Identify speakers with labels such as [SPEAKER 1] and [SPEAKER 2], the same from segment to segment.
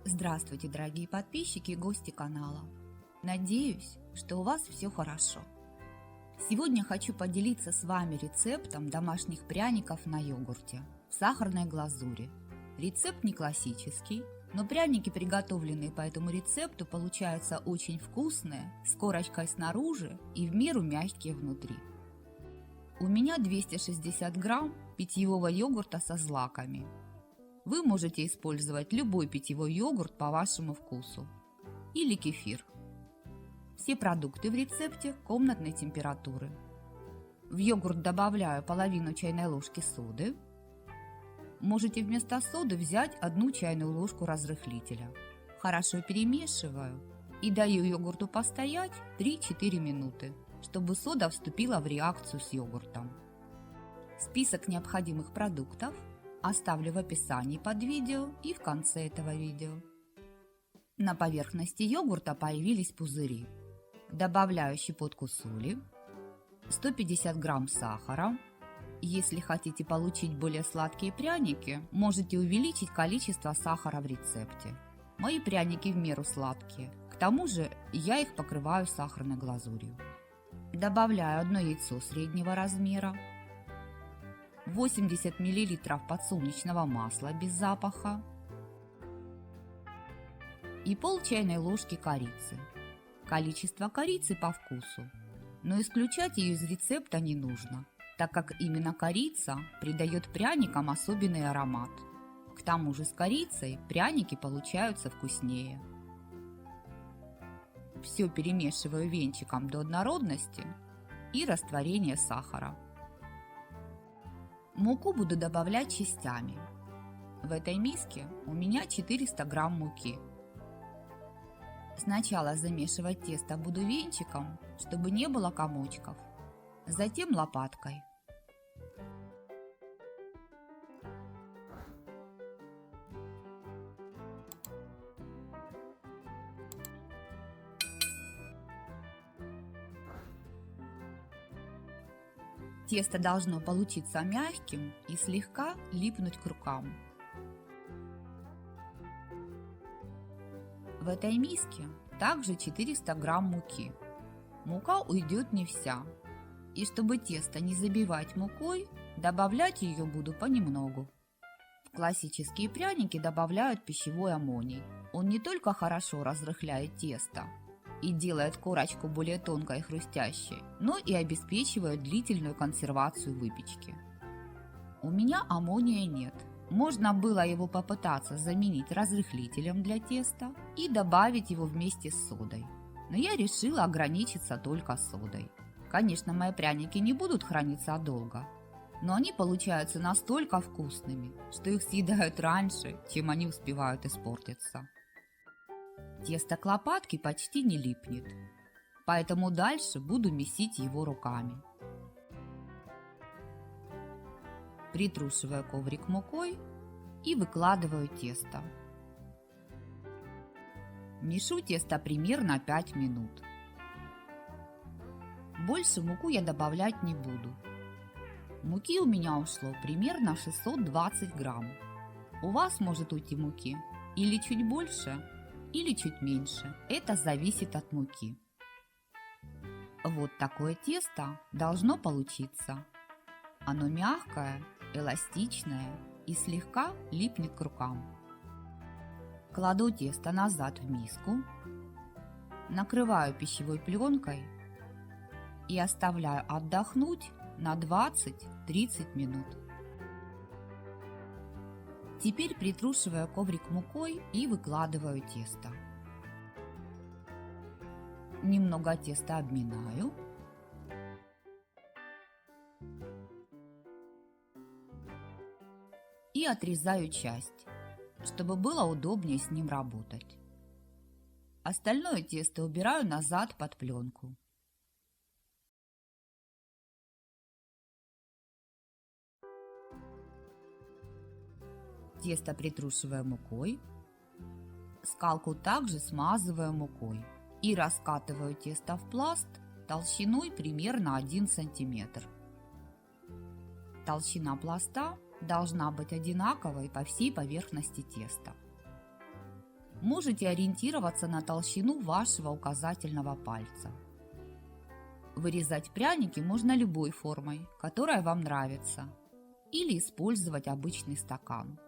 [SPEAKER 1] Здравствуйте, дорогие подписчики и гости канала. Надеюсь, что у вас все хорошо. Сегодня хочу поделиться с вами рецептом домашних пряников на йогурте в сахарной глазури. Рецепт не классический, но пряники, приготовленные по этому рецепту, получаются очень вкусные, с корочкой снаружи и в меру мягкие внутри. У меня 260 грамм питьевого йогурта со злаками. Вы можете использовать любой питьевой йогурт по вашему вкусу или кефир. Все продукты в рецепте комнатной температуры. В йогурт добавляю половину чайной ложки соды. Можете вместо соды взять 1 чайную ложку разрыхлителя. Хорошо перемешиваю и даю йогурту постоять 3-4 минуты, чтобы сода вступила в реакцию с йогуртом. Список необходимых продуктов оставлю в описании под видео и в конце этого видео. На поверхности йогурта появились пузыри. Добавляю щепотку соли, 150 грамм сахара. Если хотите получить более сладкие пряники, можете увеличить количество сахара в рецепте. Мои пряники в меру сладкие, к тому же я их покрываю сахарной глазурью. Добавляю 1 яйцо среднего размера, 80 мл подсолнечного масла без запаха и пол чайной ложки корицы. Количество корицы по вкусу, но исключать ее из рецепта не нужно, так как именно корица придает пряникам особенный аромат. К тому же с корицей пряники получаются вкуснее. Все перемешиваю венчиком до однородности и растворения сахара. Муку буду добавлять частями. В этой миске у меня 400 грамм муки. Сначала замешивать тесто буду венчиком, чтобы не было комочков, затем лопаткой. Тесто должно получиться мягким и слегка липнуть к рукам. В этой миске также 400 грамм муки. Мука уйдет не вся. И чтобы тесто не забивать мукой, добавлять ее буду понемногу. В классические пряники добавляют пищевой аммоний. Он не только хорошо разрыхляет тесто и делает корочку более тонкой и хрустящей, но и обеспечивает длительную консервацию выпечки. У меня аммония нет. Можно было его попытаться заменить разрыхлителем для теста и добавить его вместе с содой. Но я решила ограничиться только содой. Конечно, мои пряники не будут храниться долго, но они получаются настолько вкусными, что их съедают раньше, чем они успевают испортиться. Тесто к лопатке почти не липнет, поэтому дальше буду месить его руками. Притрушиваю коврик мукой и выкладываю тесто. Мешу тесто примерно 5 минут. Больше муку я добавлять не буду. Муки у меня ушло примерно 620 грамм. У вас может уйти муки или чуть больше, или чуть меньше. Это зависит от муки. Вот такое тесто должно получиться. Оно мягкое, эластичное и слегка липнет к рукам. Кладу тесто назад в миску, накрываю пищевой пленкой и оставляю отдохнуть на 20-30 минут. Теперь притрушиваю коврик мукой и выкладываю тесто. Немного теста обминаю. И отрезаю часть, чтобы было удобнее с ним работать. Остальное тесто убираю назад под пленку. Тесто притрушиваю мукой. Скалку также смазываю мукой и раскатываю тесто в пласт толщиной примерно 1 см. Толщина пласта должна быть одинаковой по всей поверхности теста. можете ориентироваться на толщину вашего указательного пальца. Вырезать пряники можно любой формой, которая вам нравится, или использовать обычный стакан.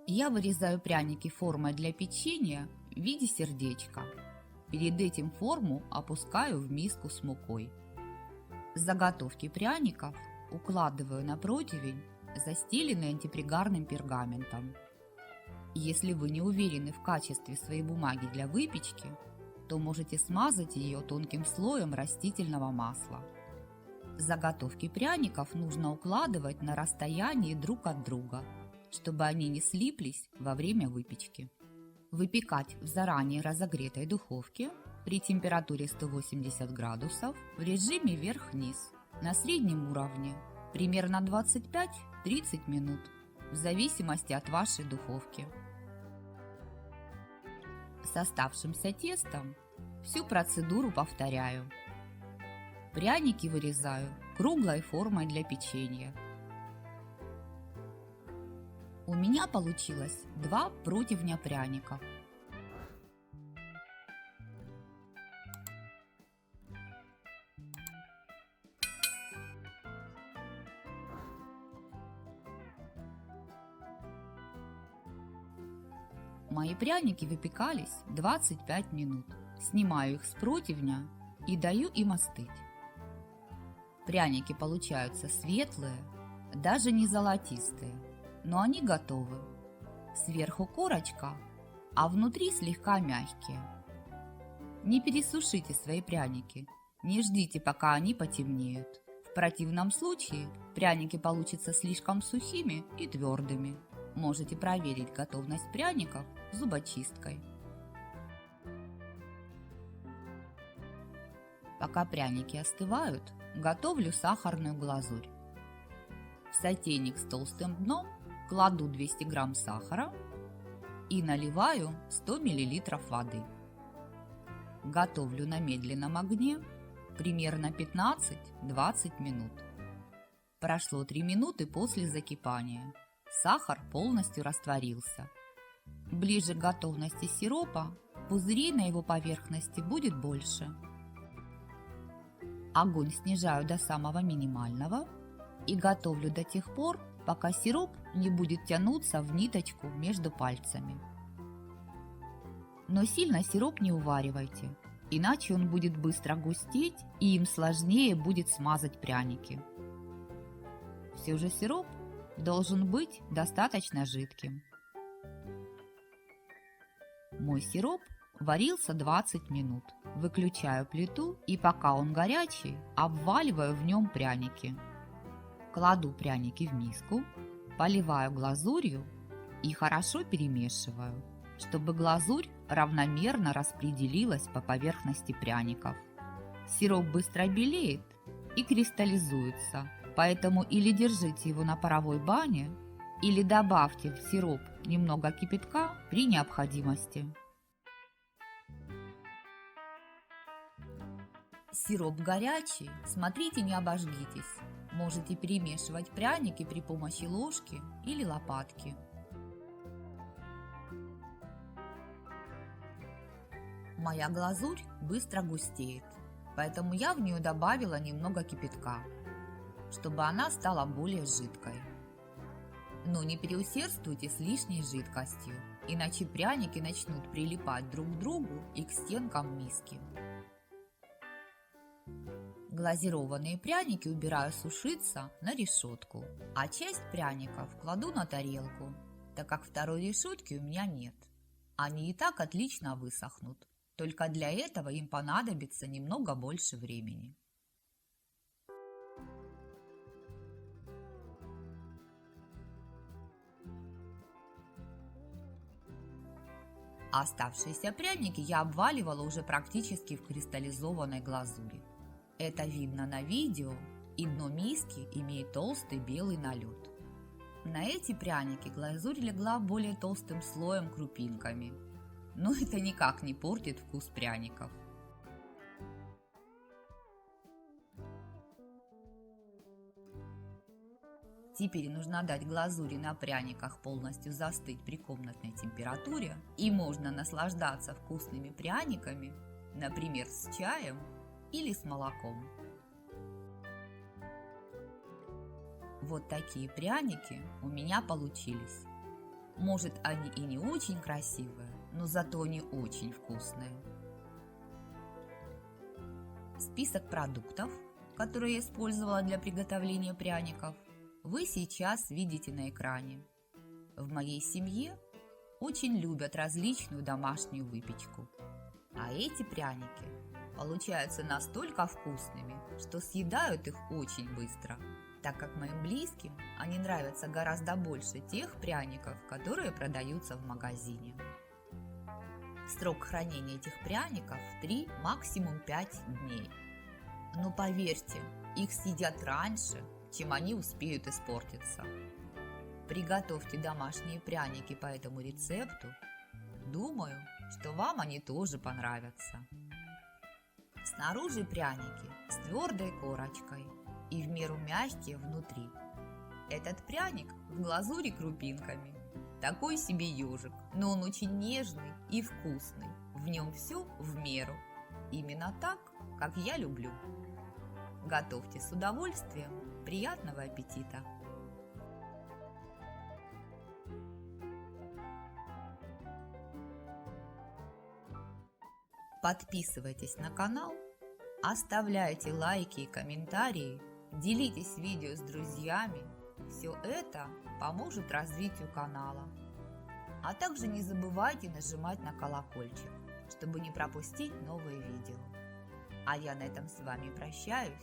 [SPEAKER 1] Я вырезаю пряники формой для печенья в виде сердечка. Перед этим форму опускаю в миску с мукой. Заготовки пряников укладываю на противень, застеленный антипригарным пергаментом. Если вы не уверены в качестве своей бумаги для выпечки, то можете смазать ее тонким слоем растительного масла. Заготовки пряников нужно укладывать на расстоянии друг от друга, чтобы они не слиплись во время выпечки. Выпекать в заранее разогретой духовке при температуре 180 градусов в режиме вверх-вниз на среднем уровне примерно 25-30 минут в зависимости от вашей духовки. С оставшимся тестом всю процедуру повторяю. Пряники вырезаю круглой формой для печенья. У меня получилось 2 противня пряников. Мои пряники выпекались 25 минут. Снимаю их с противня и даю им остыть. Пряники получаются светлые, даже не золотистые, но они готовы. Сверху корочка, а внутри слегка мягкие. Не пересушите свои пряники, не ждите, пока они потемнеют. В противном случае пряники получатся слишком сухими и твердыми. Можете проверить готовность пряников зубочисткой. Пока пряники остывают, готовлю сахарную глазурь. В сотейник с толстым дном кладу 200 грамм сахара и наливаю 100 мл воды. Готовлю на медленном огне примерно 15-20 минут. Прошло 3 минуты после закипания. Сахар полностью растворился. Ближе к готовности сиропа пузырей на его поверхности будет больше. Огонь снижаю до самого минимального и готовлю до тех пор, пока сироп не будет тянуться в ниточку между пальцами. Но сильно сироп не уваривайте, иначе он будет быстро густеть и им сложнее будет смазать пряники. Все же сироп должен быть достаточно жидким. Мой сироп варился 20 минут. Выключаю плиту и пока он горячий, обваливаю в нем пряники. Кладу пряники в миску, поливаю глазурью и хорошо перемешиваю, чтобы глазурь равномерно распределилась по поверхности пряников. Сироп быстро белеет и кристаллизуется, поэтому или держите его на паровой бане, или добавьте в сироп немного кипятка при необходимости. Сироп горячий, смотрите, не обожгитесь. Можете перемешивать пряники при помощи ложки или лопатки. Моя глазурь быстро густеет, поэтому я в нее добавила немного кипятка, чтобы она стала более жидкой. Но не переусердствуйте с лишней жидкостью, иначе пряники начнут прилипать друг к другу и к стенкам миски. Глазированные пряники убираю сушиться на решетку, а часть пряников кладу на тарелку, так как второй решетки у меня нет. Они и так отлично высохнут, только для этого им понадобится немного больше времени. Оставшиеся пряники я обваливала уже практически в кристаллизованной глазури. Это видно на видео, и дно миски имеет толстый белый налет. На эти пряники глазурь легла более толстым слоем крупинками, но это никак не портит вкус пряников. Теперь нужно дать глазури на пряниках полностью застыть при комнатной температуре, и можно наслаждаться вкусными пряниками, например, с чаем или с молоком. Вот такие пряники у меня получились. Может, они и не очень красивые, но зато они очень вкусные. Список продуктов, которые я использовала для приготовления пряников, вы сейчас видите на экране. В моей семье очень любят различную домашнюю выпечку. А эти пряники получаются настолько вкусными, что съедают их очень быстро, так как моим близким они нравятся гораздо больше тех пряников, которые продаются в магазине. Срок хранения этих пряников 3, максимум 5 дней. Но поверьте, их съедят раньше, чем они успеют испортиться. Приготовьте домашние пряники по этому рецепту. Думаю, что вам они тоже понравятся. Снаружи пряники с твердой корочкой и в меру мягкие внутри. Этот пряник в глазури крупинками. Такой себе ежик, но он очень нежный и вкусный. В нем все в меру. Именно так, как я люблю. Готовьте с удовольствием. Приятного аппетита! Подписывайтесь на канал, оставляйте лайки и комментарии, делитесь видео с друзьями. Все это поможет развитию канала. А также не забывайте нажимать на колокольчик, чтобы не пропустить новые видео. А я на этом с вами прощаюсь.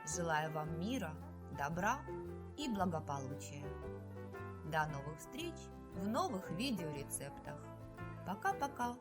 [SPEAKER 1] Желаю вам мира, добра и благополучия. До новых встреч в новых видеорецептах. Пока-пока!